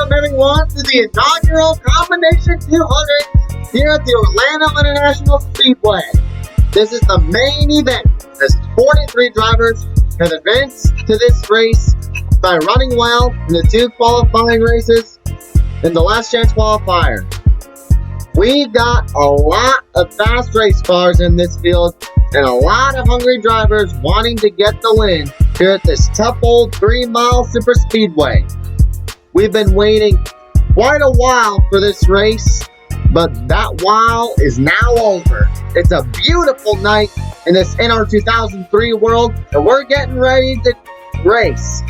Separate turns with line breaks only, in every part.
Welcome everyone to the inaugural Combination 200 here at the Orlando International Speedway. This is the main event as 43 drivers have advanced to this race by running well in the two qualifying races in the last chance qualifier. We got a lot of fast race cars in this field and a lot of hungry drivers wanting to get the win here at this tough old 3-mile super speedway. We've been waiting quite a while for this race, but that while is now over. It's a beautiful night in this NR2003 world, and we're getting ready to race.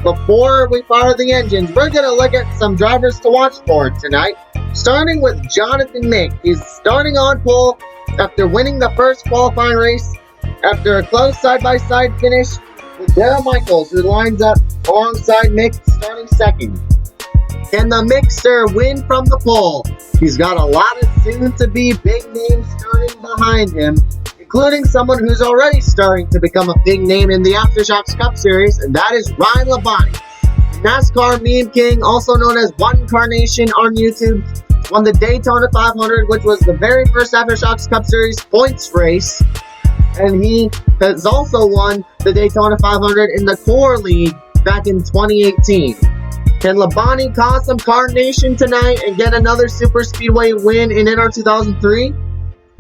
Before we fire the engines, we're going to look at some drivers to watch for tonight, starting with Jonathan Mick. He's starting on pole after winning the first qualifying race after a close side-by-side finish with Darrell Michaels, who lines up alongside Mick starting second. Can the Mixer win from the pole? He's got a lot of soon-to-be big names starting behind him, including someone who's already starting to become a big name in the Aftershocks Cup Series, and that is Ryan Labonte. NASCAR meme king, also known as One Carnation on YouTube, won the Daytona 500, which was the very first Aftershocks Cup Series points race, and he has also won the Daytona 500 in the Core League back in 2018. Can Labonte cause some carnation tonight and get another super speedway win in NR 2003?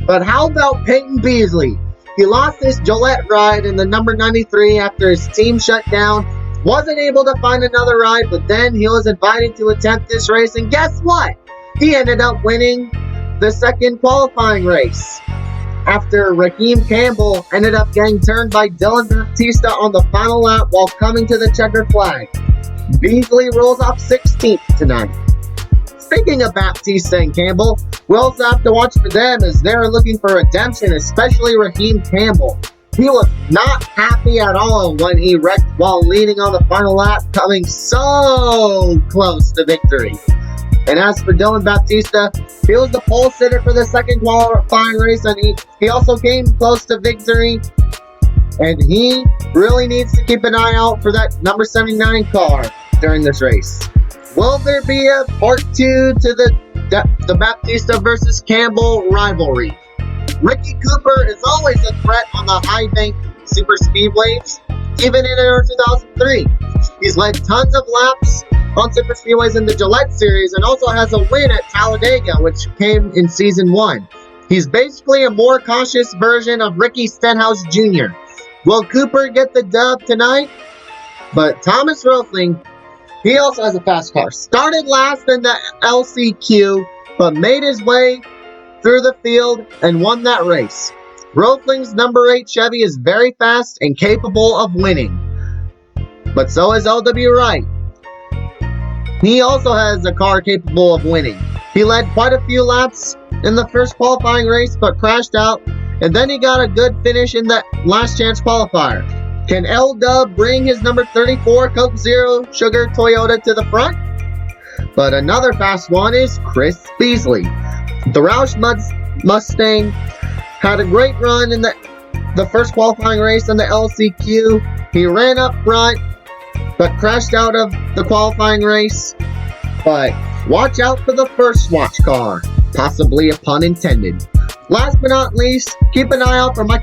But how about Peyton Beasley? He lost his Gillette ride in the number 93 after his team shut down. Wasn't able to find another ride, but then he was invited to attempt this race, and guess what? He ended up winning the second qualifying race after Raheem Campbell ended up getting turned by Dylan Baptista on the final lap while coming to the checkered flag. Beasley rolls off 16th tonight. Speaking of Baptista and Campbell, we also have to watch for them as they're looking for redemption, especially Raheem Campbell. He was not happy at all when he wrecked while leading on the final lap, coming so close to victory. And as for Dylan Baptista, he was the pole sitter for the second qualifying race, and he also came close to victory. And he really needs to keep an eye out for that number 79 car during this race. Will there be a part 2 to the Baptista versus Campbell rivalry? Ricky Cooper is always a threat on the high bank super speedways, even in NR 2003. He's led tons of laps on super speedways in the Gillette series and also has a win at Talladega, which came in season 1. He's basically a more cautious version of Ricky Stenhouse Jr. Will Cooper get the dub tonight? But Thomas Rothling, he also has a fast car. Started last in the LCQ, but made his way through the field and won that race. Rothling's number 8 Chevy is very fast and capable of winning. But so is LW Wright. He also has a car capable of winning. He led quite a few laps in the first qualifying race, but crashed out, and then he got a good finish in the last chance qualifier. Can L-Dub bring his number 34 Coke Zero Sugar Toyota to the front? But another fast one is Chris Beasley. The Roush Mustang had a great run in the first qualifying race in the LCQ. He ran up front, but crashed out of the qualifying race. But watch out for the first watch car. Possibly a pun intended. Last but not least, keep an eye out for Eric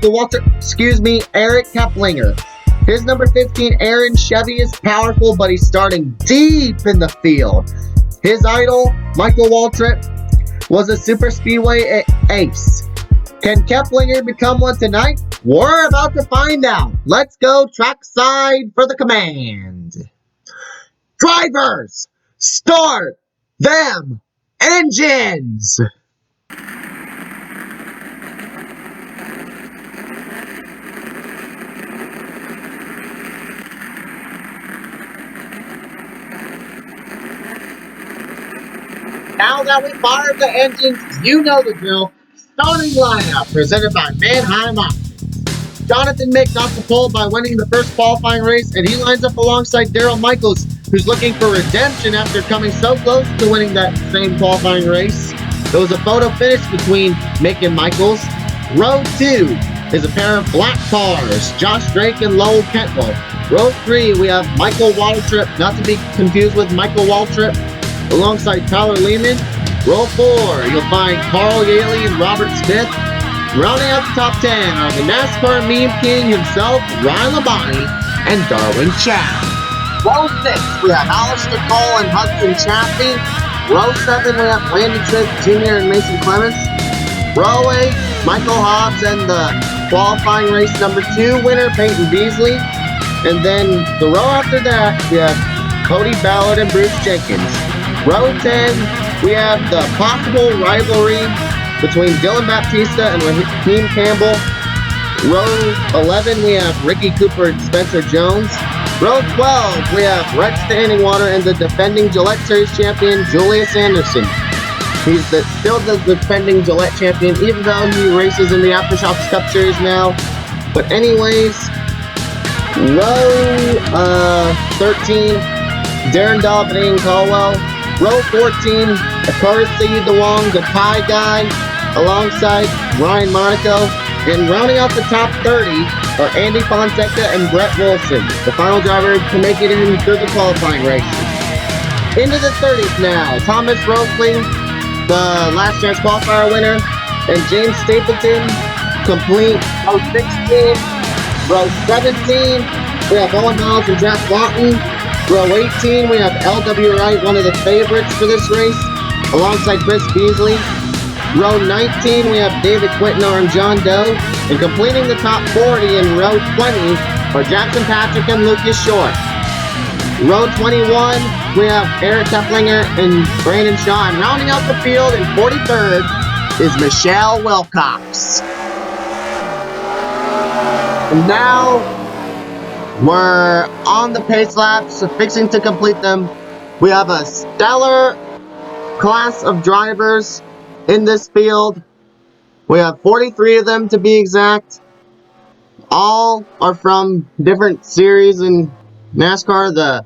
Keplinger. His number 15 Aaron Chevy is powerful, but he's starting deep in the field. His idol, Michael Waltrip, was a super speedway ace. Can Keplinger become one tonight? We're about to find out. Let's go trackside for the command. Drivers, start them engines! Now that we fired the engines, you know the drill. Starting lineup presented by Manheim Options. Jonathan Mick got the pole by winning the first qualifying race, and he lines up alongside Darrell Michaels, who's looking for redemption after coming so close to winning that same qualifying race. There was a photo finish between Mick and Michaels. Row 2 is a pair of black cars, Josh Drake and Lowell Cantwell. Row 3, we have Michael Waltrip, not to be confused with Michael Waltrip, alongside Tyler Lehman. Row 4, you'll find Carl Yaley and Robert Smith. Rounding out the top 10 are the NASCAR meme king himself, Ryan Labonte, and Darwin Chow. Row 6, we have Alistair Cole and Hudson Chaffee. Row 7, we have Landon Smith Jr. and Mason Clements. Row 8, Michael Hobbs and the qualifying race number 2 winner, Peyton Beasley. And then the row after that, we have Cody Ballard and Bruce Jenkins. Row 10, we have the possible rivalry between Dylan Baptista and Raheem Campbell. Row 11, we have Ricky Cooper and Spencer Jones. Row 12, we have Red Standing Water and the defending Gillette Series champion, Julius Anderson. He's still the defending Gillette champion, even though he races in the Aftershocks Cup Series now. But anyways, row 13, Darren Daubney and Caldwell. Row 14, Akaris Dewong, the Thai guy, alongside Ryan Monaco. And rounding out the top 30 are Andy Fonseca and Brett Wilson, the final driver to make it in through the qualifying races. Into the 30s now, Thomas Rosley, the last chance qualifier winner, and James Stapleton complete row 16. Row 17, we have Owen Miles and Jack Lawton. Row 18, we have L.W. Wright, one of the favorites for this race, alongside Chris Beasley. Row 19, we have David Quintanar and John Doe. And completing the top 40 in row 20 are Jackson Patrick and Lucas Short. Row 21, we have Eric Keplinger and Brandon Shaw. And rounding out the field in 43rd is Michelle Wilcox. And now we're on the pace laps, fixing to complete them. We have a stellar class of drivers in this field. We have 43 of them to be exact. All are from different series in NASCAR, the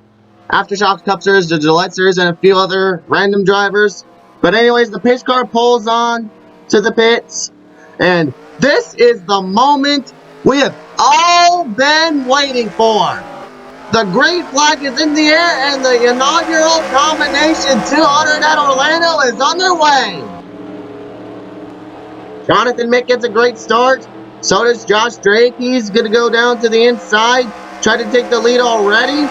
Aftershocks Cup Series, the Gillette Series, and a few other random drivers. But anyways, the pace car pulls on to the pits. And this is the moment we have all been waiting for. The green flag is in the air and the inaugural combination 200 at Orlando is underway. Jonathan Mick gets a great start. So does Josh Drake. He's going to go down to the inside, try to take the lead already.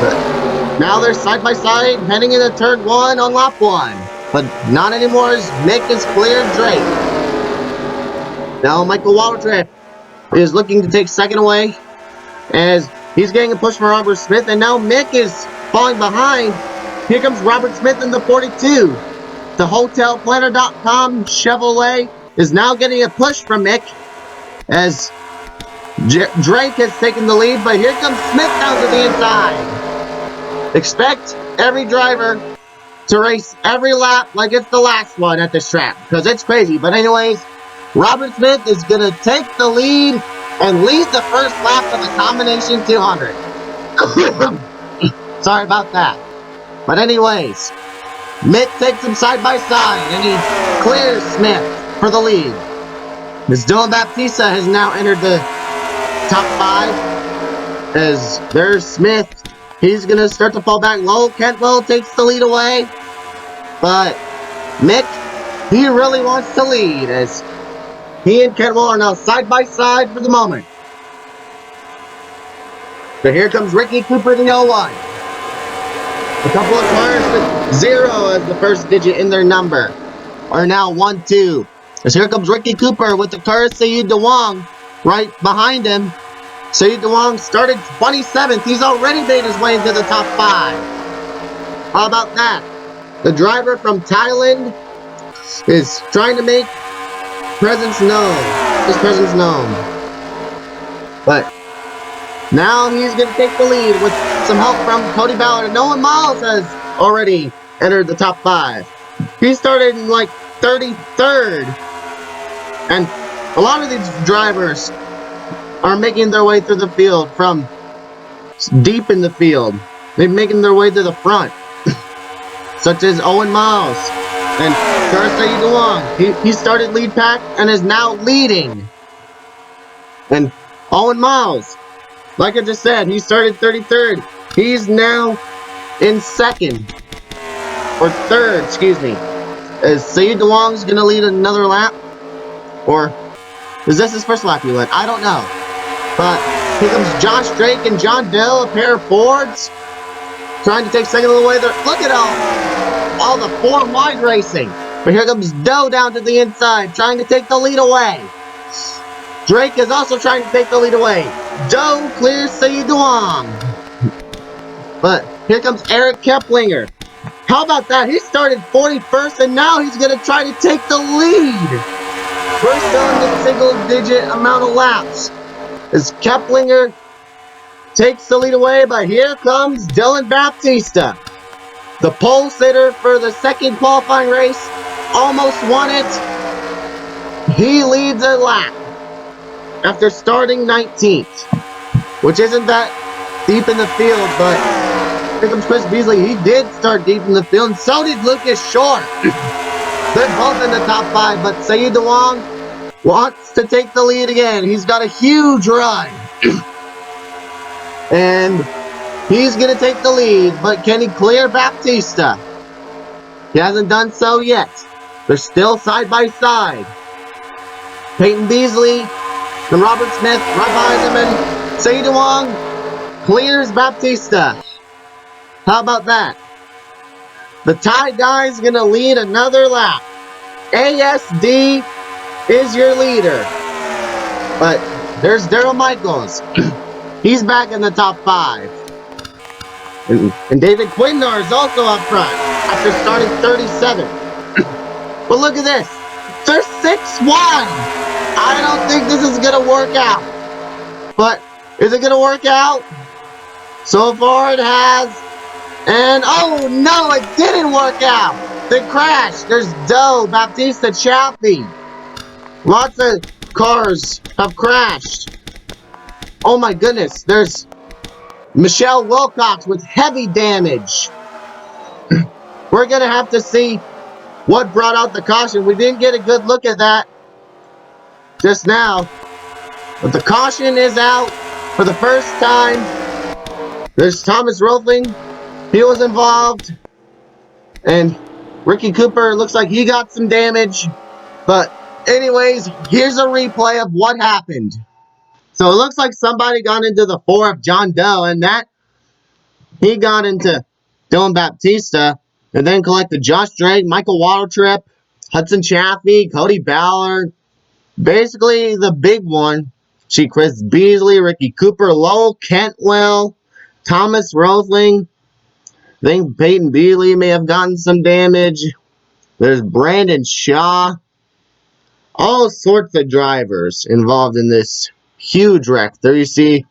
But now they're side by side, heading into turn 1 on lap 1. But not anymore as Mick has cleared Drake. Now Michael Waltrip is looking to take second away as he's getting a push from Robert Smith, and now Mick is falling behind. Here comes Robert Smith in the 42. The HotelPlanner.com Chevrolet is now getting a push from Mick as Drake has taken the lead, but here comes Smith down to the inside. Expect every driver to race every lap like it's the last one at this track, because it's crazy. But anyways, Robert Smith is going to take the lead and lead the first lap of the combination 200. Sorry about that. But anyways, Mick takes him side by side and he clears Smith for the lead. Ms. Dylan Baptista has now entered the top 5 as there's Smith. He's going to start to fall back low. Kentwell takes the lead away. But Mick, he really wants to lead as he and Kentwell are now side by side for the moment. But here comes Ricky Cooper, the 01. A couple of cars with 0 as the first digit in their number are now 1-2. As here comes Ricky Cooper with the Akaris Dewong right behind him. Sayid Dewong started 27th. He's already made his way into the top 5. How about that? The driver from Thailand is trying to make his presence known. But now he's going to take the lead with some help from Cody Ballard. And Owen Miles has already entered the top 5. He started in like 33rd. And a lot of these drivers are making their way through the field from deep in the field. They're making their way to the front. Such as Owen Miles and Sayid Dewong. He started lead pack and is now leading. And Owen Miles, like I just said, he started 33rd. He's now in second. or third, excuse me. Is Sayid Duong's gonna lead another lap? Or is this his first lap he led? I don't know. But here comes Josh Drake and John Dill, a pair of Fords, trying to take second of the way there. Look at all the four wide racing. But here comes Doe down to the inside, trying to take the lead away. Drake is also trying to take the lead away. Doe clears Sayid Duong. But here comes Eric Keplinger. How about that? He started 41st, and now he's going to try to take the lead. We're still in the single-digit amount of laps. As Keplinger takes the lead away, but here comes Dylan Baptista. The pole sitter for the second qualifying race almost won it. He leads a lap after starting 19th, which isn't that deep in the field, but here comes Chris Beasley. He did start deep in the field, and so did Lucas Short. They're both in the top 5, but Sayid Duong wants to take the lead again. He's got a huge run. And he's going to take the lead, but can he clear Baptista? He hasn't done so yet. They're still side by side. Peyton Beasley and Robert Smith right behind him, and Sayid Duong clears Baptista. How about that? The tie guy's going to lead another lap. ASD is your leader. But there's Daryl Michaels. He's back in the top 5. And David Quindar is also up front after starting 37th. But look at this. They're 6-1. I don't think this is going to work out. But is it going to work out? So far it has. And oh no, it didn't work out. They crashed. There's Doe, Baptista, Chaffee. Lots of cars have crashed. Oh my goodness, there's Michelle Wilcox with heavy damage. We're going to have to see what brought out the caution. We didn't get a good look at that just now. But the caution is out for the first time. There's Thomas Rothling. He was involved. And Ricky Cooper looks like he got some damage. But anyways, here's a replay of what happened. So it looks like somebody got into the 4 of John Doe, and that he got into Dylan Baptista, and then collected Josh Drake, Michael Watertrip, Hudson Chaffee, Cody Ballard. Basically, the big one. See Chris Beasley, Ricky Cooper, Lowell Kentwell, Thomas Rothling. I think Peyton Beasley may have gotten some damage. There's Brandon Shaw. All sorts of drivers involved in this huge wreck. There you see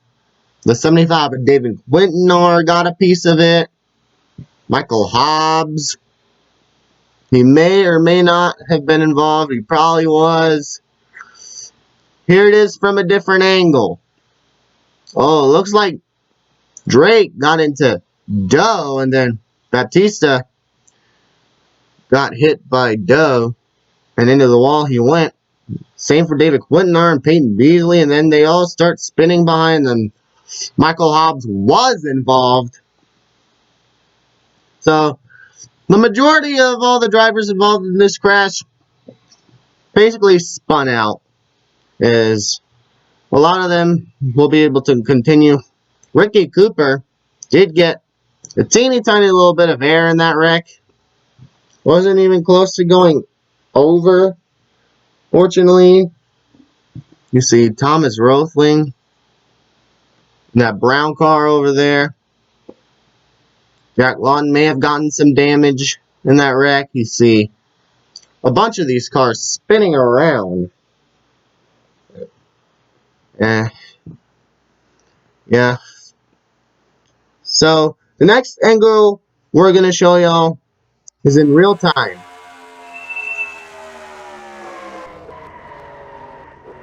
the 75 of David Quintanar got a piece of it. Michael Hobbs. He may or may not have been involved. He probably was. Here it is from a different angle. Oh, it looks like Drake got into Doe, and then Baptista got hit by Doe, and into the wall he went. Same for David Quintanar and Peyton Beasley, and then they all start spinning behind them. Michael Hobbs was involved. So, the majority of all the drivers involved in this crash basically spun out. As a lot of them will be able to continue. Ricky Cooper did get a teeny tiny little bit of air in that wreck. Wasn't even close to going over. Fortunately, you see Thomas Rothling in that brown car over there. Jack Lawton may have gotten some damage in that wreck. You see a bunch of these cars spinning around. Yeah. So, the next angle we're going to show y'all is in real time.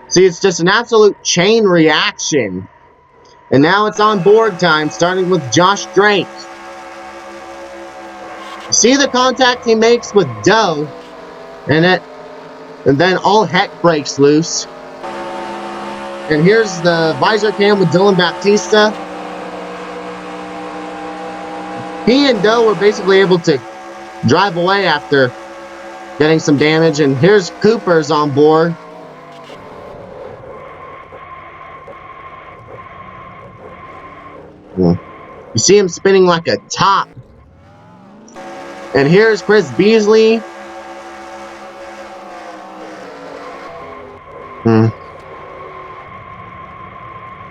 See, it's just an absolute chain reaction. And now it's on board time, starting with Josh Drake. See the contact he makes with Doe, and then all heck breaks loose. And here's the visor cam with Dylan Baptista. He and Doe were basically able to drive away after getting some damage. And here's Cooper's on board. You see him spinning like a top. And here's Chris Beasley.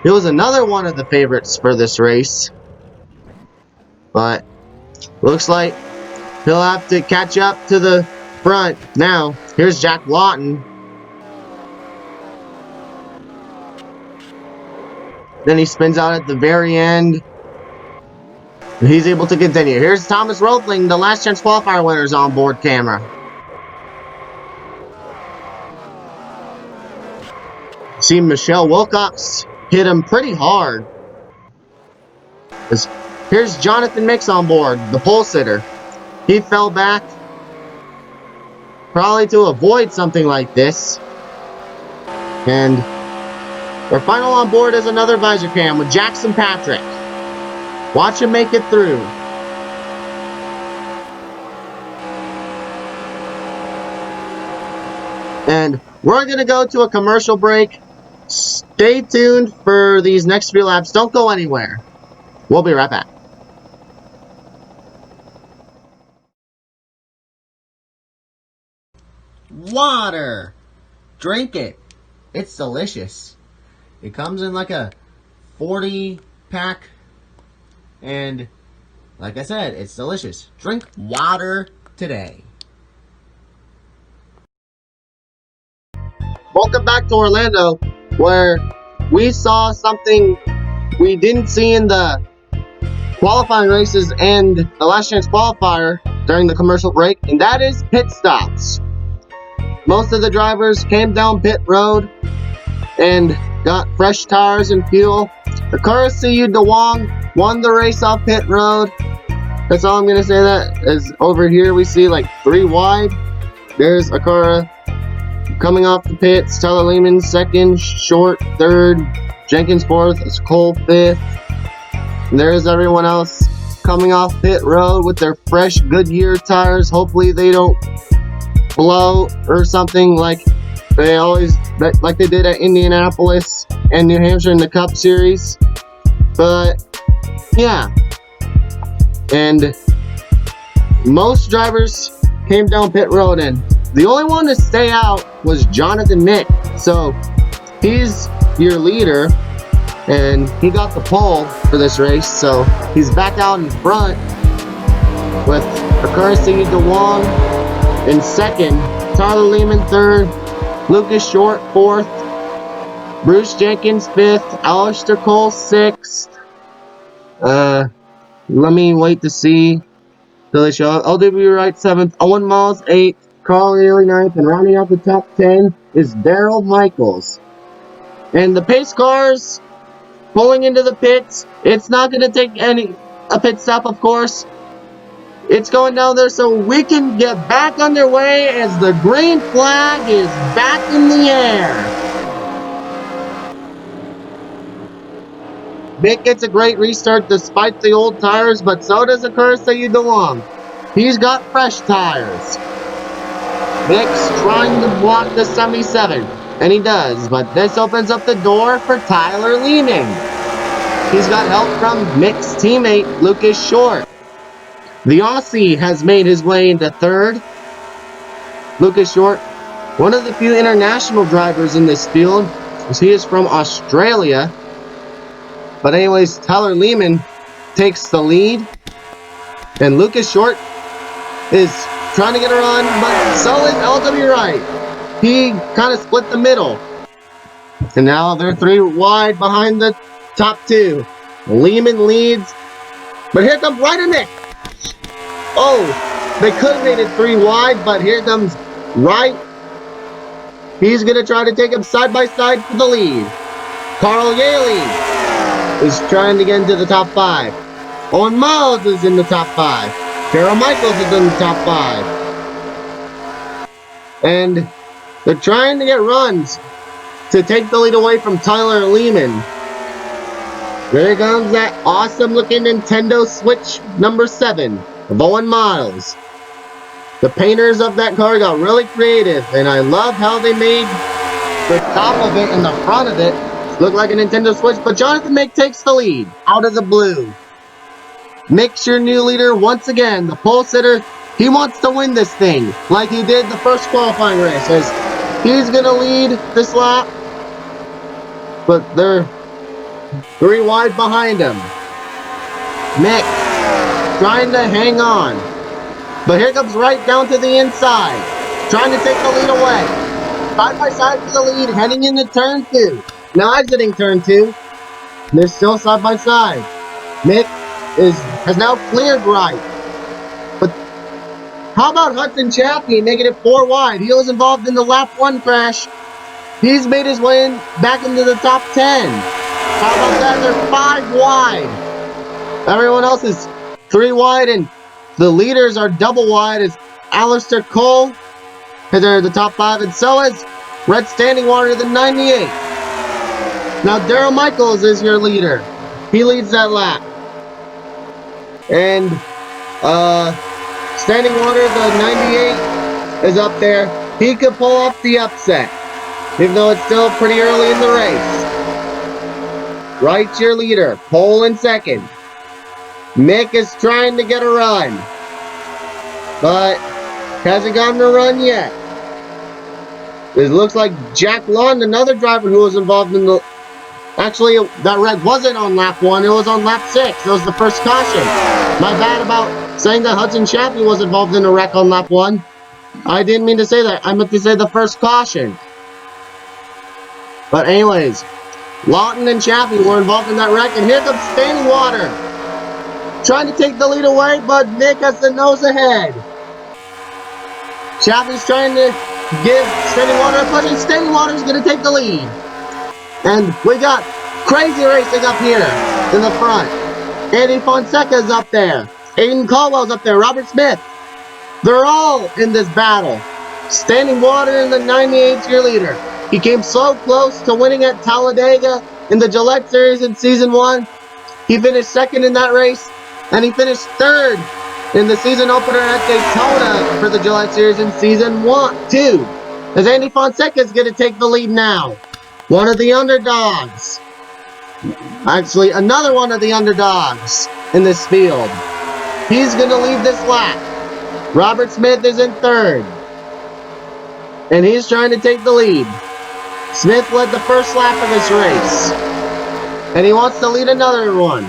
He was another one of the favorites for this race. But looks like he'll have to catch up to the front now. Here's Jack Lawton. Then he spins out at the very end. And he's able to continue. Here's Thomas Rothling, the last chance qualifier winner's on board camera. See Michelle Wilcox hit him pretty hard. Here's Jonathan Mix on board, the pole sitter. He fell back, probably to avoid something like this. And our final on board is another visor cam with Jackson Patrick. Watch him make it through. And we're going to go to a commercial break. Stay tuned for these next few laps. Don't go anywhere. We'll be right back. Water. Drink it. It's delicious. It comes in like a 40 pack. And like I said, it's delicious. Drink water today. Welcome back to Orlando, where we saw something we didn't see in the qualifying races and the last chance qualifier during the commercial break, and that is pit stops. Most of the drivers came down pit road and got fresh tires and fuel. Akura Siyu DeWong won the race off pit road. That's all I'm going to say. That is over here we see like 3 wide. There's Akura coming off the pits. Tyler Lehman second, Short third, Jenkins fourth, Cole fifth. And there's everyone else coming off pit road with their fresh Goodyear tires. Hopefully they don't blow or something like they did at Indianapolis and New Hampshire in the Cup Series. But yeah, and most drivers came down pit road, and the only one to stay out was Jonathan Mick. So he's your leader, and he got the pole for this race. So he's back out in front with Akura Siyu DeWong in second, Tyler Lehman third, Lucas Short fourth, Bruce Jenkins fifth, Alistair Cole sixth. Let me wait to see till they show up. LW Wright seventh, Owen Miles eighth, Carl Haley ninth, and rounding out the top 10 is Daryl Michaels. And the pace cars pulling into the pits. It's not going to take a pit stop, of course. It's going down there so we can get back underway as the green flag is back in the air. Mick gets a great restart despite the old tires, but so does Akura Siyu DeWong. He's got fresh tires. Mick's trying to block the 77, and he does, but this opens up the door for Tyler Lehman. He's got help from Mick's teammate, Lucas Short. The Aussie has made his way into third. Lucas Short, one of the few international drivers in this field, as he is from Australia. But anyways, Tyler Lehman takes the lead, and Lucas Short is trying to get a run, but so is LW Wright. He kind of split the middle, and now they're 3 wide behind the top 2. Lehman leads, but here comes Wright and Mick. Oh, they could have made it 3 wide, but here comes Wright. He's going to try to take him side by side for the lead. Carl Yaley is trying to get into the top 5. Owen Miles is in the top 5. Carol Michaels is in the top 5. And they're trying to get runs to take the lead away from Tyler Lehman. There comes that awesome looking Nintendo Switch number 7 of Owen Miles. The painters of that car got really creative, and I love how they made the top of it and the front of it look like a Nintendo Switch. But Jonathan Mick takes the lead out of the blue. Mick's your new leader once again. The pole sitter, he wants to win this thing like he did the first qualifying race. As he's going to lead this lap, but they're 3 wide behind him. Mick trying to hang on, but here comes right down to the inside, trying to take the lead away. Side by side for the lead, heading into turn 2. Now exiting turn 2, they're still side by side. Mick has now cleared right. But how about Hudson Chaffee making it 4 wide? He was involved in the lap 1 crash. He's made his way back into the top 10. How about that? They're 5 wide. Everyone else is 3 wide, and the leaders are double wide as Alistair Cole has entered the top 5, and so has Red Standing Water, the 98. Now Darryl Michaels is your leader. He leads that lap. And Standing Water, the 98, is up there. He could pull off the upset, even though it's still pretty early in the race. Wright's your leader, pole in second. Mick is trying to get a run, but hasn't gotten a run yet. It looks like Jack Lund, another driver who was involved in the... Actually, that wreck wasn't on lap 1, it was on lap 6. It was the first caution. My bad about saying that Hudson Chaffee was involved in a wreck on lap 1. I didn't mean to say that. I meant to say the first caution. But anyways, Lawton and Chaffee were involved in that wreck, and here comes Standing Water, trying to take the lead away, but Nick has the nose ahead. Chaffee's trying to give Standing Water a push, and Standing Water's going to take the lead. And we got crazy racing up here in the front. Andy Fonseca's up there. Aiden Caldwell's up there. Robert Smith. They're all in this battle. Standing Water in the 98 cheerleader. He came so close to winning at Talladega in the Gillette Series in Season 1. He finished second in that race, and he finished third in the season opener at Daytona for the Gillette Series in Season 2. As Andy Fonseca is going to take the lead now. One of the underdogs. Actually, another one of the underdogs in this field. He's going to lead this lap. Robert Smith is in third, and he's trying to take the lead. Smith led the first lap of this race, and he wants to lead another one.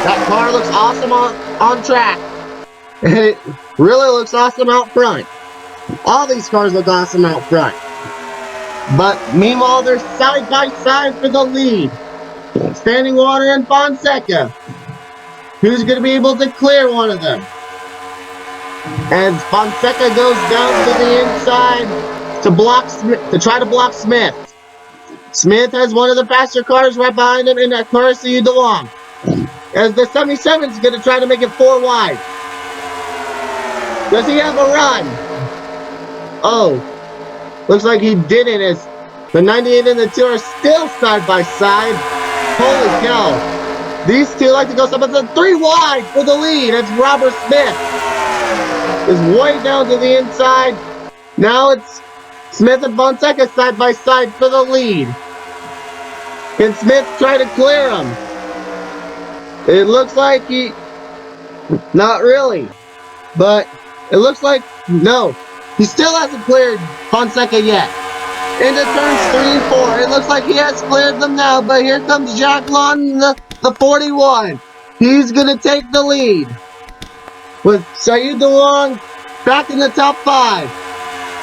That car looks awesome on track, and it really looks awesome out front. All these cars look awesome out front. But meanwhile, they're side by side for the lead. Standing Water and Fonseca. Who's going to be able to clear one of them? As Fonseca goes down to the inside to try to block Smith. Smith has one of the faster cars right behind him in that Corsica DeLong. As the 77 is going to try to make it 4 wide. Does he have a run? Oh. Looks like he didn't, as the 98 and the 2 are still side by side. Holy cow. These two like to go side by side. 3 wide for the lead. It's Robert Smith. Is way down to the inside. Now it's Smith and Fonseca side by side for the lead. Can Smith try to clear him? It looks like he... Not really. But it looks like... No. He still hasn't cleared Fonseca yet. Into turns 3 and 4. It looks like he has cleared them now, but here comes Jack Lawton, the 41. He's going to take the lead. With Sayed DeLong back in the top 5.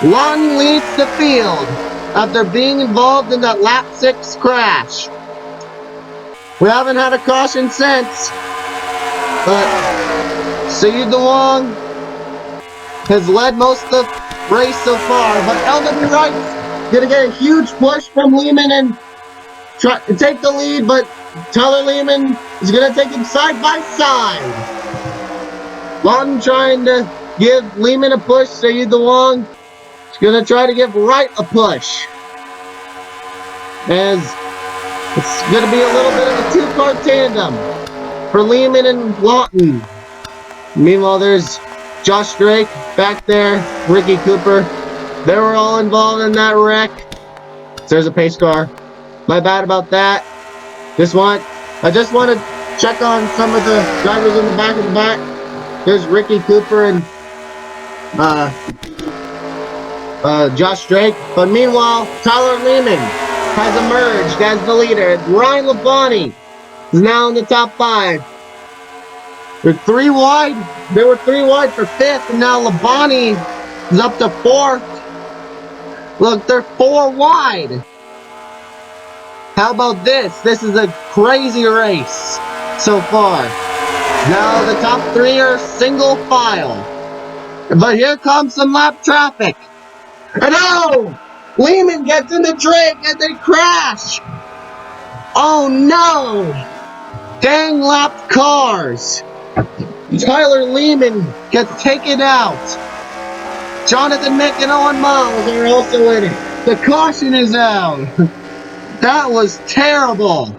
Lawton leads the field after being involved in that lap 6 crash. We haven't had a caution since, but Sayed DeLong has led most of the race so far, but LW Wright's gonna get a huge push from Lehman and try to take the lead, but Tyler Lehman is gonna take him side by side. Lawton trying to give Lehman a push. Sayed DeLong is gonna try to give Wright a push, as it's gonna be a little bit of a 2-car tandem for Lehman and Lawton. Meanwhile, there's Josh Drake back there, Ricky Cooper. They were all involved in that wreck. So there's a pace car. My bad about that. I just want to check on some of the drivers in the back of the back. There's Ricky Cooper and Josh Drake. But meanwhile, Tyler Lehman has emerged as the leader. Ryan Labonte is now in the top 5. They're 3 wide. They were 3 wide for 5th, and now Labonte is up to 4th. Look, they're 4 wide. How about this? This is a crazy race so far. Now the top 3 are single file. But here comes some lap traffic. And oh! Lehman gets into Drake and they crash! Oh no! Dang lapped cars! Tyler Lehman gets taken out. Jonathan Mick and Owen Miles are also in it. The caution is out. That was terrible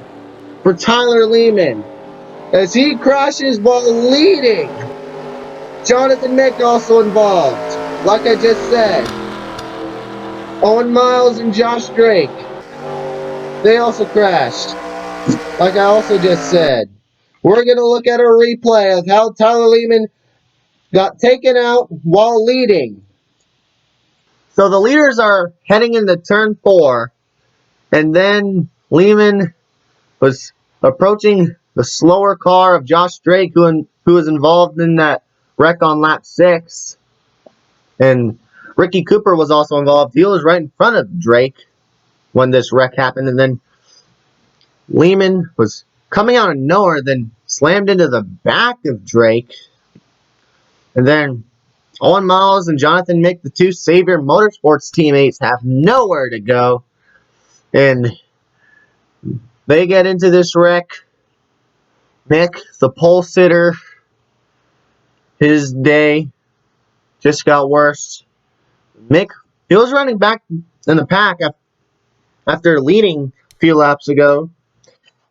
for Tyler Lehman as he crashes while leading. Jonathan Mick also involved, like I just said. Owen Miles and Josh Drake, they also crashed, like I also just said. We're going to look at a replay of how Tyler Lehman got taken out while leading. So the leaders are heading into turn 4, and then Lehman was approaching the slower car of Josh Drake, who was involved in that wreck on lap 6. And Ricky Cooper was also involved. He was right in front of Drake when this wreck happened, and then Lehman was coming out of nowhere, then slammed into the back of Drake. And then Owen Miles and Jonathan Mick, the 2 Savior Motorsports teammates, have nowhere to go. And they get into this wreck. Mick, the pole sitter, his day just got worse. Mick, he was running back in the pack after leading a few laps ago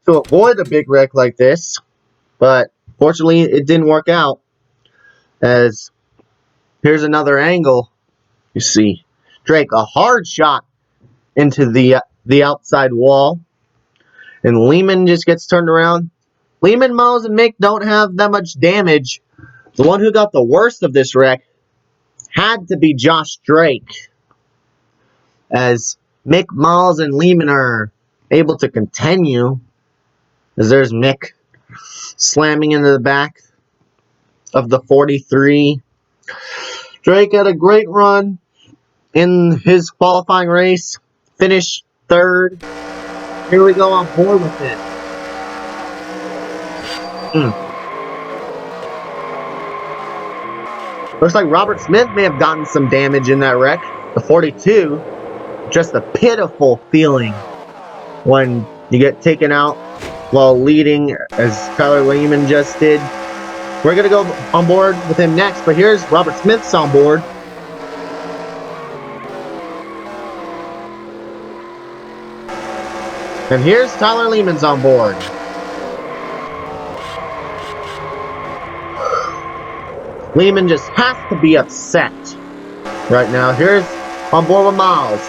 to avoid a big wreck like this. But fortunately, it didn't work out, as here's another angle. You see Drake, a hard shot into the outside wall, and Lehman just gets turned around. Lehman, Miles, and Mick don't have that much damage. The one who got the worst of this wreck had to be Josh Drake, as Mick, Miles, and Lehman are able to continue, as there's Mick slamming into the back of the 43. Drake had a great run in his qualifying race, finished 3rd. Here we go on board with it. Looks like Robert Smith may have gotten some damage in that wreck. The 42, just a pitiful feeling when you get taken out while leading, as Tyler Lehman just did. We're going to go on board with him next, but here's Robert Smith's on board. And here's Tyler Lehman's on board. Lehman just has to be upset right now. Here's on board with Miles.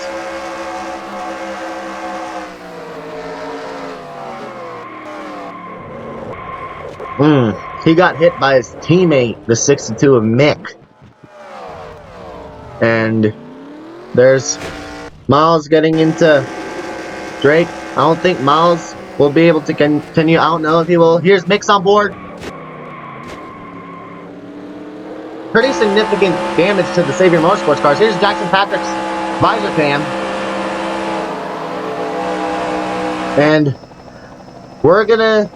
He got hit by his teammate, the 62 of Mick. And there's Miles getting into Drake. I don't think Miles will be able to continue. I don't know if he will. Here's Mick's on board. Pretty significant damage to the Savior Motorsports cars. Here's Jackson Patrick's visor cam. And we're gonna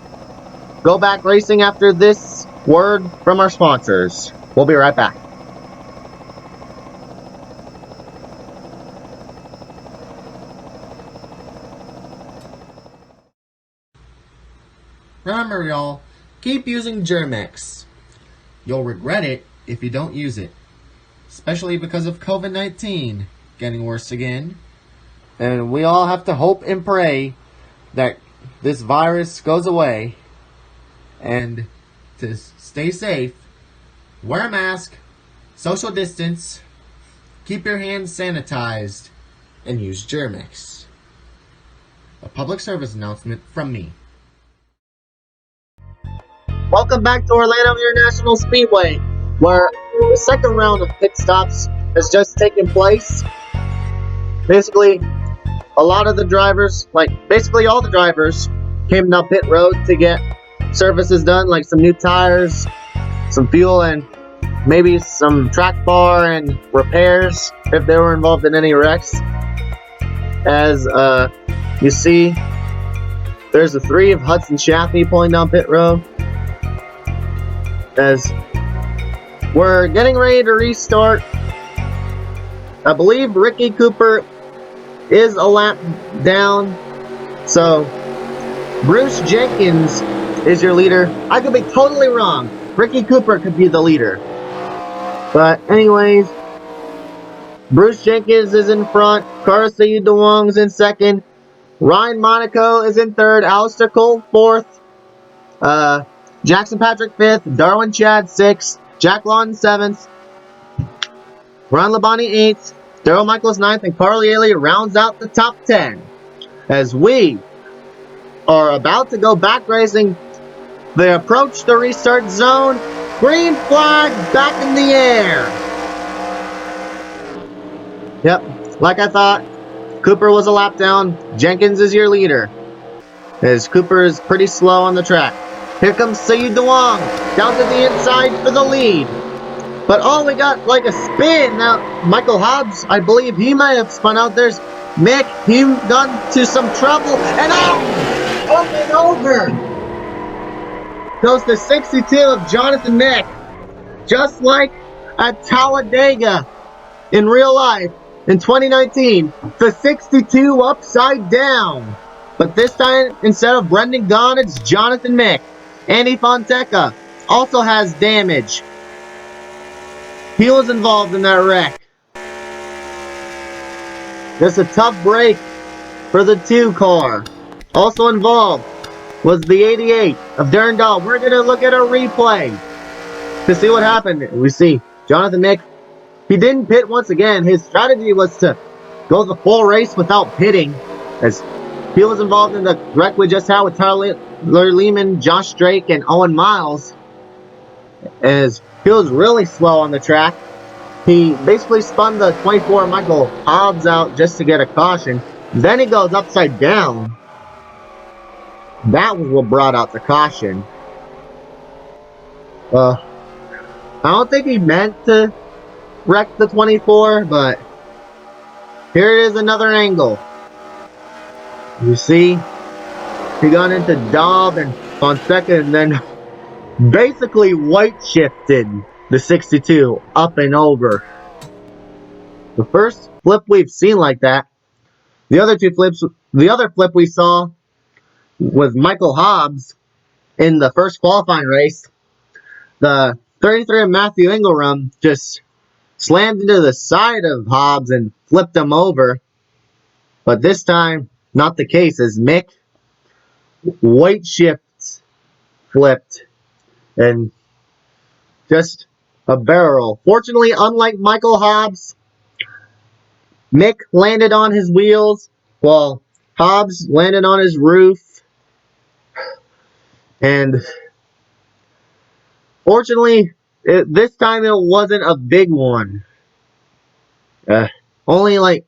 go back racing after this word from our sponsors. We'll be right back. Remember, y'all, keep using Germ-X. You'll regret it if you don't use it, especially because of COVID-19 getting worse again. And we all have to hope and pray that this virus goes away. And to stay safe,
wear a mask, social distance, keep your hands sanitized, and use Germix. A public service announcement from me.
Welcome back to Orlando International Speedway, where the second round of pit stops has just taken place. Basically, a lot of the drivers, basically all the drivers, came down pit road to get services done, like some new tires, some fuel, and maybe some track bar and repairs if they were involved in any wrecks. As you see, there's the three of Hudson Chaffee pulling down pit road. As we're getting ready to restart, I believe Ricky Cooper is a lap down, so Bruce Jenkins is your leader. I could be totally wrong. Ricky Cooper could be the leader. But anyways, Bruce Jenkins is in front. Carlos DeWong's in second. Ryan Monaco is in third. Alistair Cole fourth. Jackson Patrick fifth. Darwin Chad sixth. Jack Lawton seventh. Ron Labonte eighth. Daryl Michaels ninth. And Carl Yaley rounds out the top 10. As we are about to go back racing, they approach the restart zone. Green flag back in the air. Yep, like I thought, Cooper was a lap down. Jenkins is your leader, as Cooper is pretty slow on the track. Here comes Sayid Dewang down to the inside for the lead. But oh, we got like a spin. Now, Michael Hobbs, I believe he might have spun out. There's Mick. He got into some trouble. And oh, up and over. Goes the 62 of Jonathan Mick. Just like at Talladega in real life in 2019. The 62 upside down. But this time, instead of Brendan Gaughan, it's Jonathan Mick. Andy Fonseca also has damage. He was involved in that wreck. Just a tough break for the 2 car. Also involved was the 88 of Darren Dahl. We're going to look at a replay to see what happened. We see Jonathan Mick. He didn't pit once again. His strategy was to go the full race without pitting, as he was involved in the wreck we just had with Tyler Lehman, Josh Drake, and Owen Miles. As he was really slow on the track. He basically spun the 24 Michael Hobbs out just to get a caution. Then he goes upside down. That was what brought out the caution. I don't think he meant to wreck the 24, but here it is, another angle. You see, he got into Daub and Fonseca, and then basically white shifted the 62 up and over. The first flip we've seen like that. The other flip we saw was Michael Hobbs in the first qualifying race. The 33 of Matthew Ingram just slammed into the side of Hobbs and flipped him over. But this time, not the case, as Mick white shifts flipped and just a barrel. Fortunately, unlike Michael Hobbs, Mick landed on his wheels while Hobbs landed on his roof. And fortunately, this time it wasn't a big one. Only like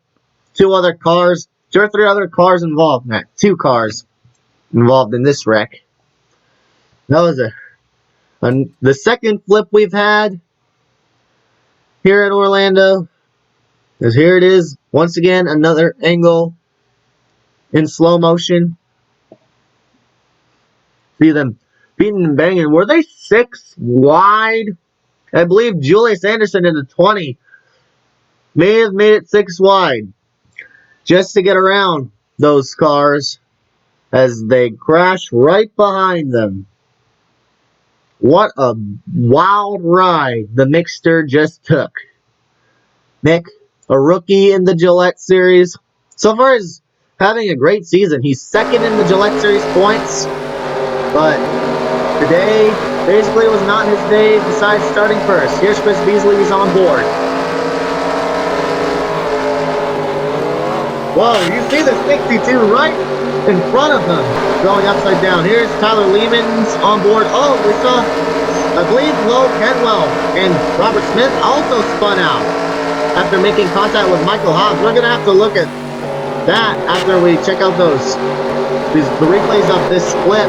2 or 3 other cars involved. 2 cars involved in this wreck. That was the second flip we've had here at Orlando. Because here it is, once again, another angle in slow motion. See them beating and banging. Were they 6 wide? I believe Julius Anderson in the 20 may have made it 6 wide just to get around those cars as they crash right behind them. What a wild ride the Mixster just took. Mick, a rookie in the Gillette Series. So far as having a great season, he's second in the Gillette Series points. But today, Basically, it was not his day besides starting first. Here's Chris Beasley, he's on board. Whoa, you see the 62 right in front of him going upside down. Here's Tyler Lehman's on board. Oh, we saw, I believe, Lowe Kentwell and Robert Smith also spun out after making contact with Michael Hobbs. We're going to have to look at that after we check out the replays of this split.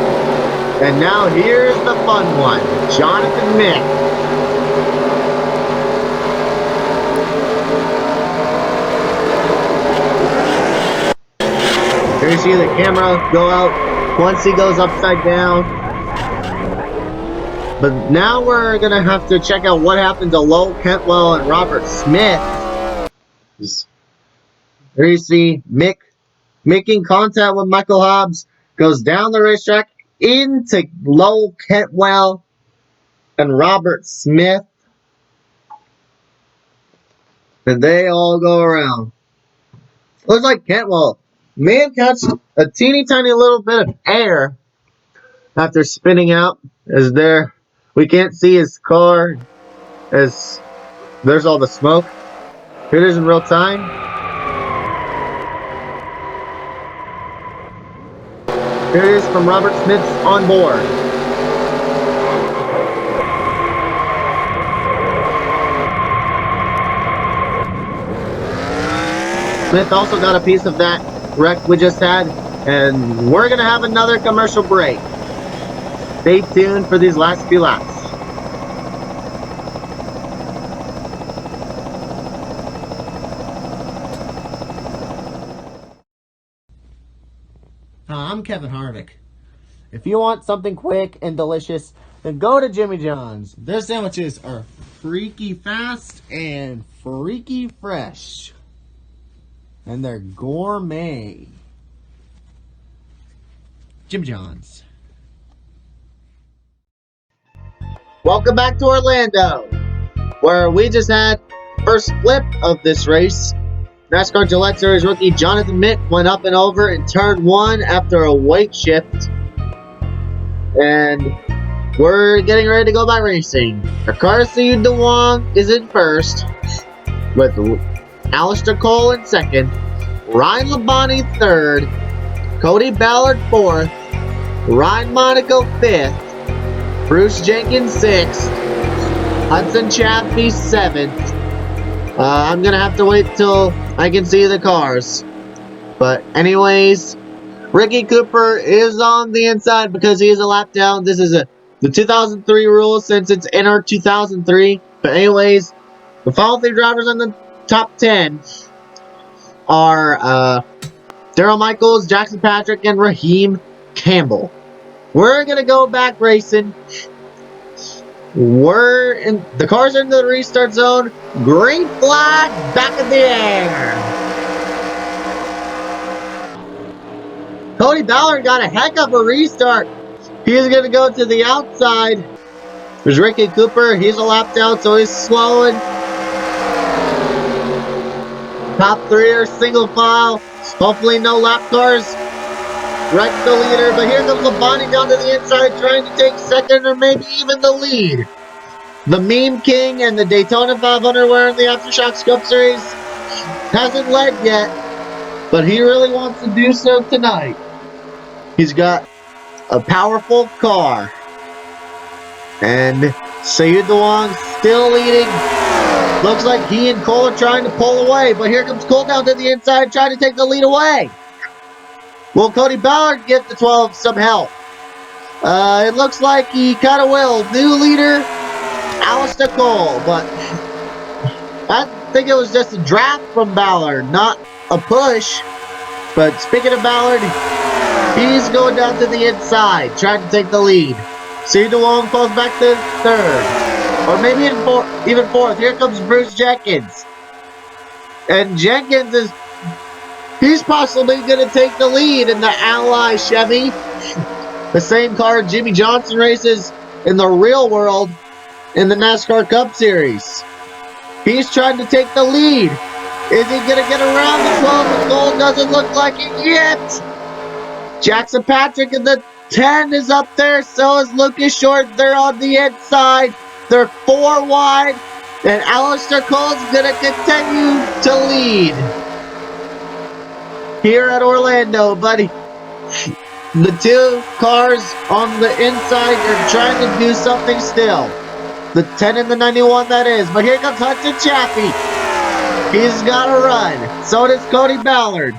And now here's the fun one, Jonathan Mick. Here you see the camera go out once he goes upside down. But now we're going to have to check out what happened to Lowe Kentwell and Robert Smith. Here you see Mick making contact with Michael Hobbs, goes down the racetrack into Lowe Kentwell and Robert Smith. And they all go around. Looks like Kentwell may have catch a teeny tiny little bit of air after spinning out, as there we can't see his car as there's all the smoke. Here it is in real time. Here it is from Robert Smith's on board. Smith also got a piece of that wreck we just had, and we're going to have another commercial break. Stay tuned for these last few laps.
I'm Kevin Harvick. If you want something quick and delicious, then go to Jimmy John's. Their sandwiches are freaky fast and freaky fresh. And they're gourmet. Jimmy John's.
Welcome back to Orlando, where we just had first flip of this race. NASCAR Gillette Series rookie Jonathan Mick went up and over in turn 1 after a weight shift. And we're getting ready to go by racing. Carsey DeWong is in first, with Alistair Cole in second, Ryan Labonte third, Cody Ballard fourth, Ryan Monaco fifth, Bruce Jenkins sixth, Hudson Chaffee seventh. I'm gonna have to wait till I can see the cars. But anyways, Ricky Cooper is on the inside because he is a lap down. This is the 2003 rule since it's NR2003. But anyways, the following 3 drivers in the top 10 are Darrell Michaels, Jackson Patrick, and Raheem Campbell. We're gonna go back racing. The cars are in the restart zone. Green flag back in the air. Cody Ballard got a heck of a restart. He's gonna go to the outside. There's Ricky Cooper. He's a lap down, so he's slowing. Top 3 are single file. Hopefully no lap cars wreck the leader. But here comes Labonte down to the inside, trying to take second or maybe even the lead. The Meme King and the Daytona 500 wearing the Aftershocks Cup Series hasn't led yet, but he really wants to do so tonight. He's got a powerful car. And Sayid DeWong still leading. Looks like he and Cole are trying to pull away, but here comes Cole down to the inside trying to take the lead away. Will Cody Ballard get the 12 some help? It looks like he kind of will. New leader, Alistair Cole, but I think it was just a draft from Ballard, not a push. But speaking of Ballard, he's going down to the inside, trying to take the lead. Sayid DeWong falls back to third, or maybe even fourth. Here comes Bruce Jenkins, and Jenkins he's possibly going to take the lead in the Ally Chevy, the same car Jimmy Johnson races in the real world in the NASCAR Cup Series. He's trying to take the lead. Is he going to get around the 12? The goal doesn't look like it yet. Jackson Patrick in the
10 is up there, so is Lucas Short. They're on the inside. They're 4 wide, and Alistair Cole's going to continue to lead here at Orlando, buddy. The 2 cars on the inside are trying to do something still. The 10 and the 91, that is. But here comes Hudson Chaffee. He's got to run. So does Cody Ballard.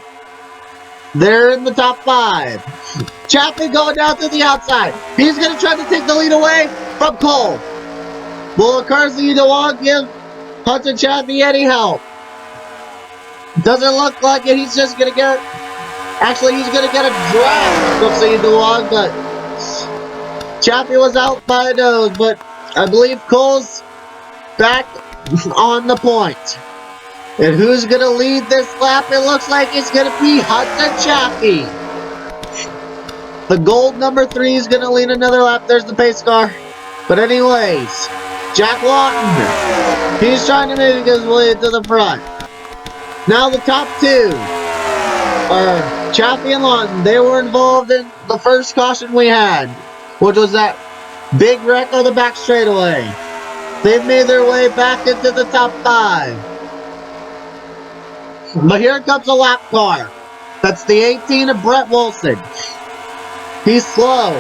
They're in the top 5. Chaffee going down to the outside. He's going to try to take the lead away from Cole. Will Carsey DeWong give Hudson Chaffee any help? Doesn't look like it. He's just going to get... Actually, he's going to get a drag from Carsey DeWong, but Chaffee was out by a nose, but I believe Cole's back on the point. And who's going to lead this lap? It looks like it's going to be Hudson Chaffee. The gold number 3 is going to lead another lap. There's the pace car. But anyways, Jack Lawton, he's trying to make his way to the front. Now the top 2 are Chaffee and Lawton. They were involved in the first caution we had, which was that big wreck on the back straightaway. They've made their way back into the top 5. But here comes a lap car. That's the 18 of Brett Wilson. He's slow.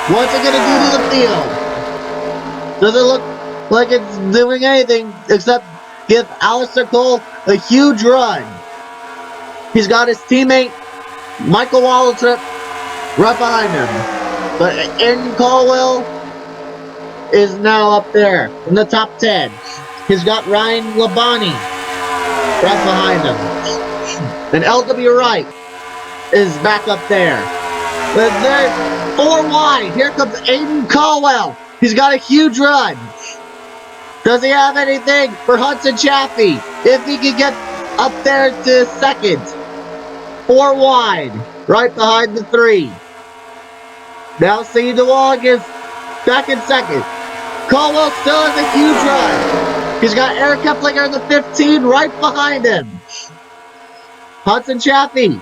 What's it going to do to the field? Doesn't look like it's doing anything except give Alistair Cole a huge run. He's got his teammate Michael Waltrip right behind him. But Aiden Caldwell is now up there in the top 10. He's got Ryan Labonte right behind him. And LW Wright is back up there. But they're 4 wide. Here comes Aiden Caldwell. He's got a huge run. Does he have anything for Hudson Chaffee? If he can get up there to second. 4 wide. Right behind the 3. Now C. DeWong is back in second. Caldwell still has a huge run. He's got Eric Keplinger in the 15 right behind him. Hudson Chaffee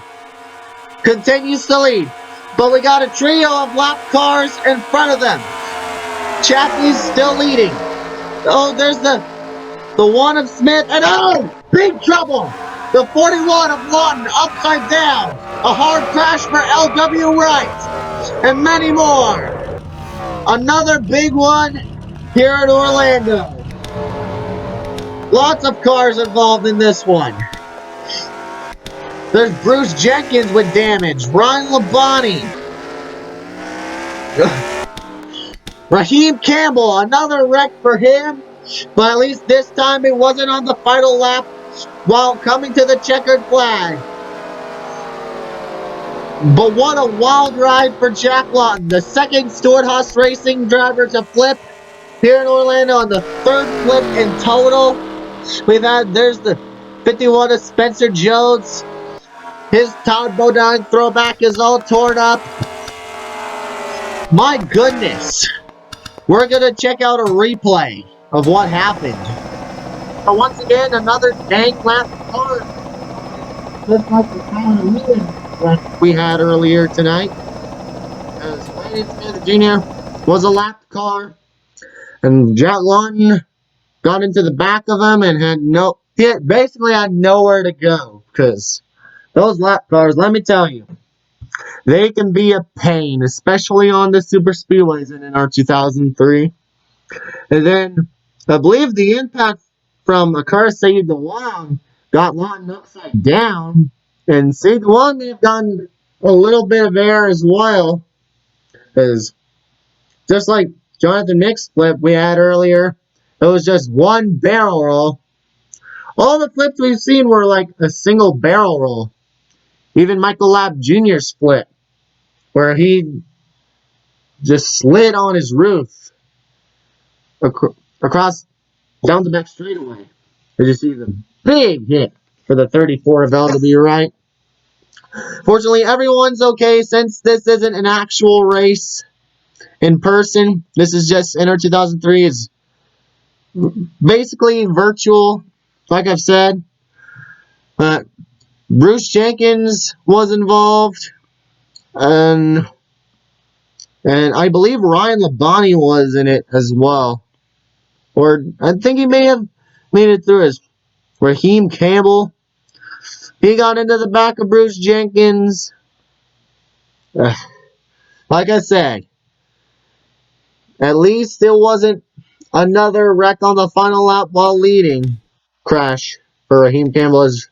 continues to lead. But we got a trio of lap cars in front of them. Chaffee's still leading. Oh, there's the one of Smith. And oh, big trouble. The 41 of Lawton upside down. A hard crash for LW Wright. And many more. Another big one here in Orlando. Lots of cars involved in this one. There's Bruce Jenkins with damage. Ryan Labonte. Raheem Campbell, another wreck for him. But at least this time it wasn't on the final lap while coming to the checkered flag. But what a wild ride for Jack Lawton, the second Stewart Haas Racing driver to flip here in Orlando on the 3rd flip in total. There's the 51 of Spencer Jones. His Todd Bodine throwback is all torn up. My goodness. We're going to check out a replay of what happened. But once again, another dang lap car. Just like the Halloween we had earlier tonight. As Landon Smith Jr. was a lap car. And Jack Lawton got into the back of him and basically had nowhere to go. Because those lap cars, let me tell you, they can be a pain, especially on the super speedways in NR2003. And then, I believe the impact from a car saved DeWong got Lawton upside down. And see, DeWong may have gotten a little bit of air as well. Because, just like Jonathan Nick's flip we had earlier, it was just one barrel roll. All the flips we've seen were like a single barrel roll. Even Michael Labb Jr.'s flip, where he just slid on his roof across down the back straightaway. As you see the big hit for the 34 of LW Wright. Fortunately, everyone's okay since this isn't an actual race in person. This is just NR2003. It's basically virtual, like I've said. Bruce Jenkins was involved, and And I believe Ryan Labonte was in it as well. Or I think he may have made it through as Raheem Campbell. He got into the back of Bruce Jenkins. Like I said, at least it wasn't another wreck on the final lap while leading crash for Raheem Campbell, as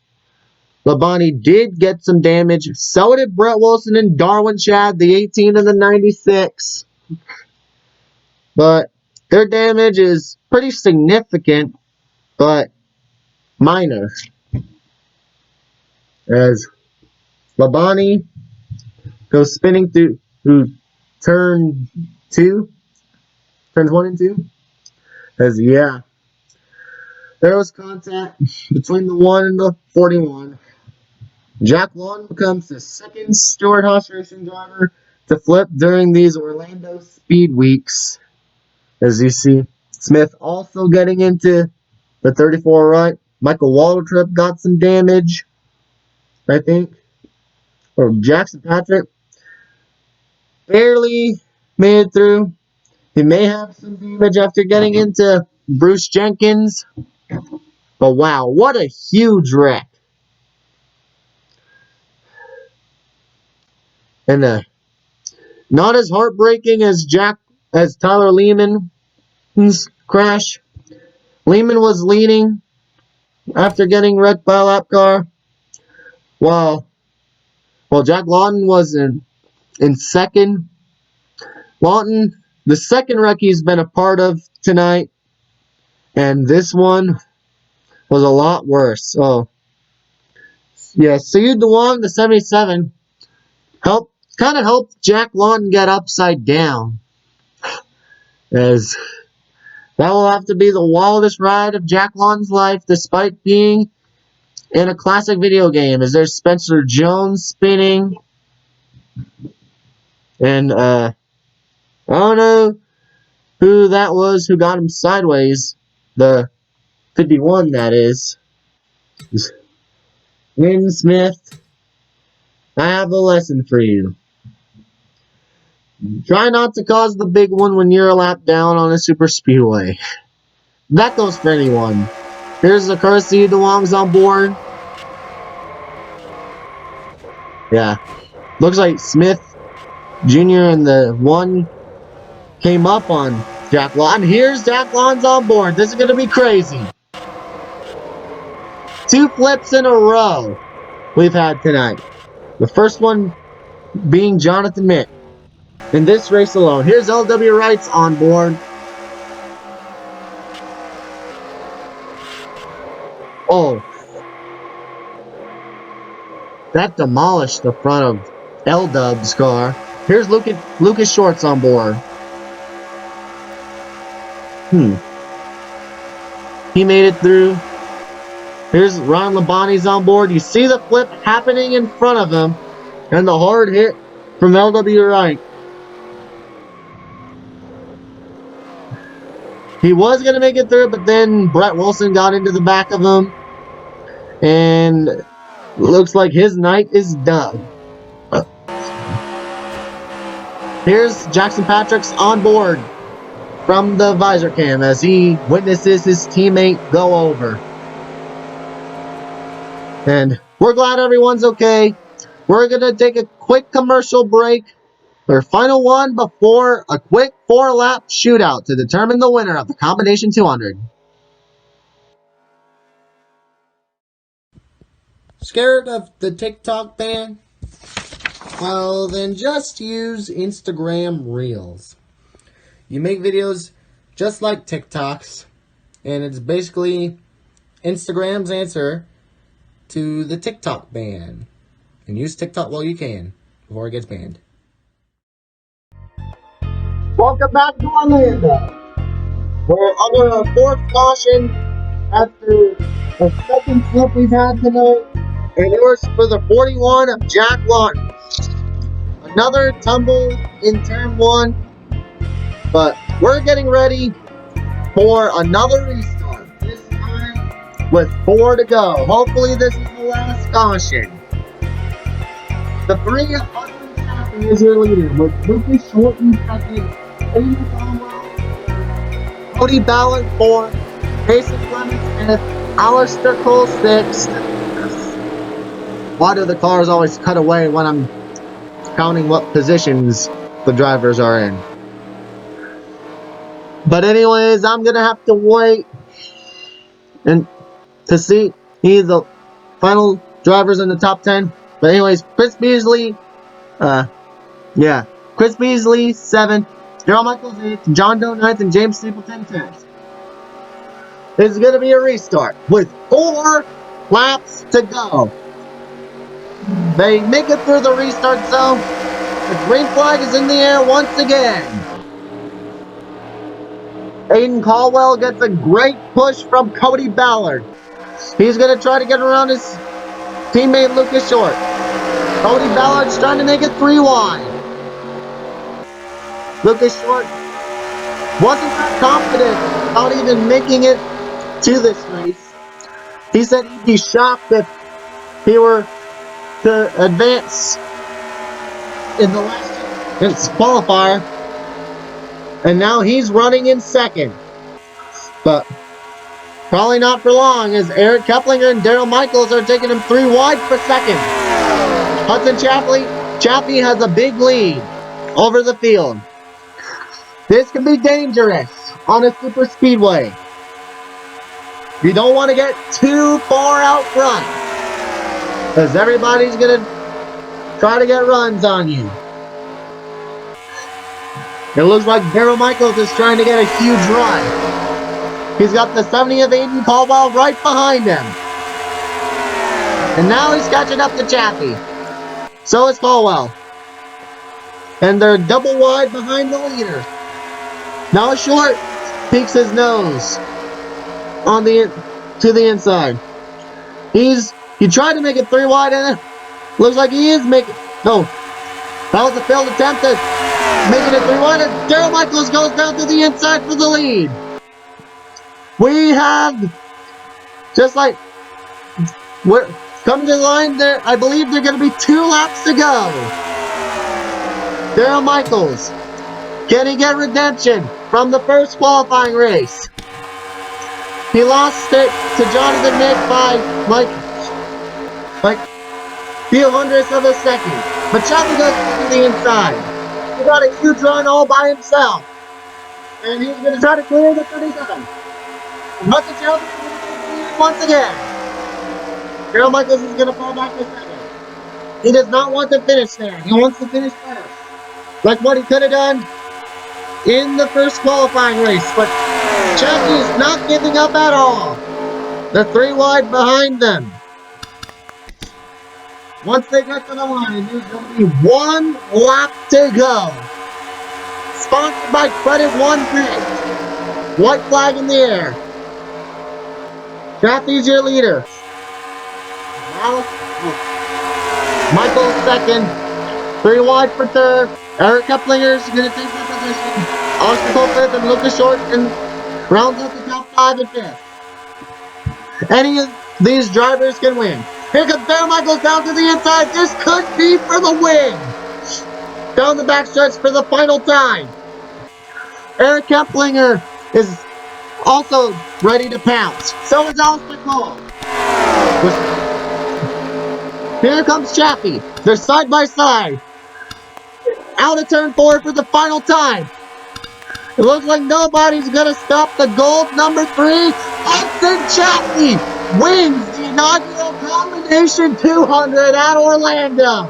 Labonte did get some damage. So did Brett Wilson and Darwin Chad, the 18 and the 96. But their damage is pretty significant, but minor. As Labonte goes spinning through turns 1 and 2. As yeah, there was contact between the 1 and the 41. Jack Lawton becomes the second Stewart-Haas racing driver to flip during these Orlando Speed Weeks. As you see, Smith also getting into the 34 right. Michael Waltrip got some damage, I think. Or Jackson Patrick barely made it through. He may have some damage after getting into Bruce Jenkins. But wow, what a huge wreck. And not as heartbreaking as Tyler Lehman's crash. Lehman was leading after getting wrecked by a lap car, while Jack Lawton was in second. Lawton, the second wreck he's been a part of tonight, and this one was a lot worse. So yeah, Sayud DeWong, the 77, kind of helped Jack Lawton get upside down, as that will have to be the wildest ride of Jack Lawton's life, despite being in a classic video game. As there's Spencer Jones spinning, and I don't know who that was who got him sideways. The 51, that is. Win Smith, I have a lesson for you. Try not to cause the big one when you're a lap down on a super speedway. That goes for anyone. Here's the courtesy of DeWong's on board. Yeah. Looks like Smith Jr. and the 1 came up on Jack Lawton. Here's Jack Lawton's on board. This is going to be crazy. 2 flips in a row we've had tonight. The first one being Jonathan Mitt in this race alone. Here's LW Wright's on board. Oh, that demolished the front of L-Dub's car. Here's Lucas Short's on board. He made it through. Here's Ron Labonte's on board. You see the flip happening in front of him, and the hard hit from LW Wright. He was going to make it through, but then Brett Wilson got into the back of him, and looks like his night is done. Here's Jackson Patrick's on board from the visor cam as he witnesses his teammate go over. And we're glad everyone's okay. We're going to take a quick commercial break. Our final one before a quick 4-lap shootout to determine the winner of the Combination 200. Scared of the TikTok ban? Well, then just use Instagram Reels. You make videos just like TikToks, and it's basically Instagram's answer to the TikTok ban. And use TikTok while you can before it gets banned. Welcome back to Orlando. We're under a 4th caution after the second slip we've had tonight. And it was for the 41 of Jack Lawton. Another tumble in turn 1. But we're getting ready for another restart. This time with 4 to go. Hopefully this is the last caution. The 3 untapped
Chaffee is your leader with Lucas Short in second, Aiden Cromwell, Cody Ballard fourth, Jason Clemens fifth, Alistair Cole sixth. Why do the cars always cut away when I'm counting what positions the drivers are in? But anyways, I'm gonna have to wait and to see the final drivers in the top 10. But anyways, Chris Beasley, Chris Beasley 7th, Daryl Michaels 8th, John Doe 9th, and James Stapleton 10th. It's gonna be a restart with 4 laps to go. They make it through the restart zone. The green flag is in the air once again. Aiden Caldwell gets a great push from Cody Ballard. He's going to try to get around his teammate Lucas Short. Cody Ballard's trying to make it 3 wide. Lucas Short wasn't that confident about even making it to this race. He said he'd be shocked if he were to advance in the last qualifier. And now he's running in second. But probably not for long, as Eric Keplinger and Daryl Michaels are taking him 3 wide for second. Hudson Chaffee has a big lead over the field. This can be dangerous on a super speedway. You don't want to get too far out front, because everybody's going to try to get runs on you. It looks like Daryl Michaels is trying to get a huge run. He's got the 70 of Aiden Caldwell right behind him. And now he's catching up to Chaffee. So is Caldwell. And they're double wide behind the leader. Now Short peeks his nose on to the inside. He tried to make it 3 wide, and it looks like he is making. No, that was a failed attempt at making it 3 wide. And Daryl Michaels goes down to the inside for the lead. We have, just like, we're coming to the line there. I believe they're going to be 2 laps to go. Daryl Michaels, can he get redemption from the first qualifying race? He lost it to Jonathan Nick by like few hundredths of a second. But Chaffee goes to the inside. He got a huge run all by himself. And he's going to try to clear the 37. Hudson Chaffee once again. Daryl Michaels is going to fall back to second. He does not want to finish there. He wants to finish first, like what he could have done in the first qualifying race. But Chaffee is not giving up at all. They're 3 wide behind them. Once they get to the line, there's going to be 1 lap to go. Sponsored by Credit One Bank. White flag in the air. Chaffee's your leader. Now, Michael's second. 3 wide for third. Eric Keplinger's going to take the position. Oscar Cole fifth, and Lucas Short and rounds up the top 5 and 5th. Any of these drivers can win. Here comes Daryl Michaels down to the inside. This could be for the win. Down the backstretch for the final time. Eric Keplinger is also ready to pounce. So is Alistair Cole. Here comes Chaffee. They're side by side. Out of turn 4 for the final time. It looks like nobody's going to stop the gold number 3. Ethan Chaffee wins the inaugural Combination 200 at Orlando.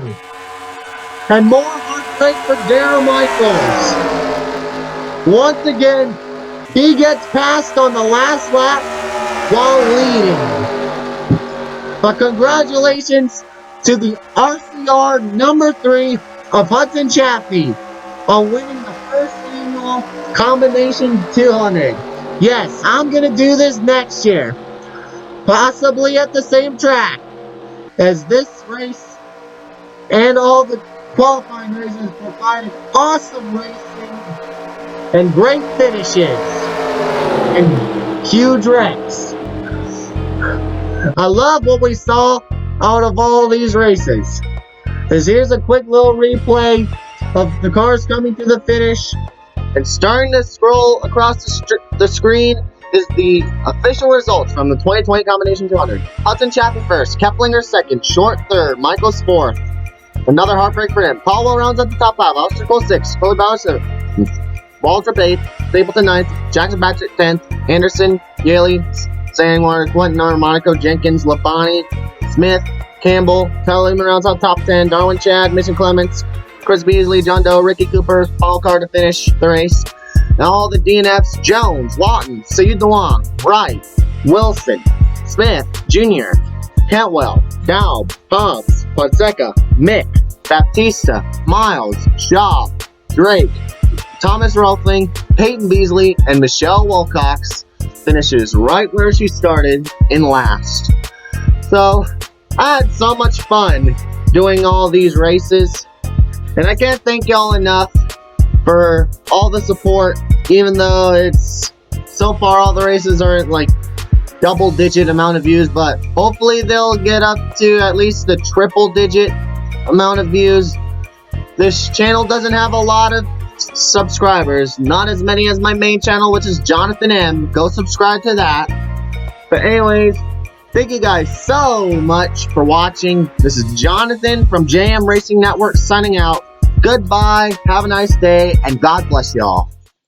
And more heartbreak for Daryl Michaels. Once again, he gets passed on the last lap while leading. But congratulations to the RCR number 3 of Hudson Chaffee on winning the first annual Combination 200. Yes, I'm going to do this next year. Possibly at the same track as this race, and all the qualifying races provided awesome racing and great finishes and huge wrecks. I love what we saw out of all these races. is here's a quick little replay of the cars coming to the finish. And starting to scroll across the screen is the official results from the 2020 Combination 200. Hudson Chaffee first, Keplinger second, Short third, Michaels fourth. Another heartbreak for him. Caldwell rounds up the top five. Alistair Cole sixth, Coley Bauer seventh, Waltrip eighth, Stapleton ninth, Jackson Batchett 10th, Anderson, Yaley, Sandwater, Quentin Monaco, Jenkins, Labonte, Smith, Campbell, Tyler Lehman rounds out top 10, Darwin Chad, Mason Clements, Chris Beasley, John Doe, Ricky Cooper, Paul Carr to finish the race. Now all the DNFs: Jones, Lawton, Sayud DeLong, Wright, Wilson, Smith, Jr., Cantwell, Daub, Hobbs, Fonseca, Mick, Baptista, Miles, Shaw, Drake, Thomas Rolfing, Peyton Beasley, and Michelle Wilcox finishes right where she started, in last. So I had so much fun doing all these races, and I can't thank y'all enough for all the support, even though it's so far all the races aren't like double-digit amount of views, but hopefully they'll get up to at least the triple-digit amount of views. This channel doesn't have a lot of subscribers, not as many as my main channel, which is Jonathan M. Go subscribe to that. But anyways, thank you guys so much for watching. This is Jonathan from JM Racing Network signing out. Goodbye, have a nice day, and God bless y'all.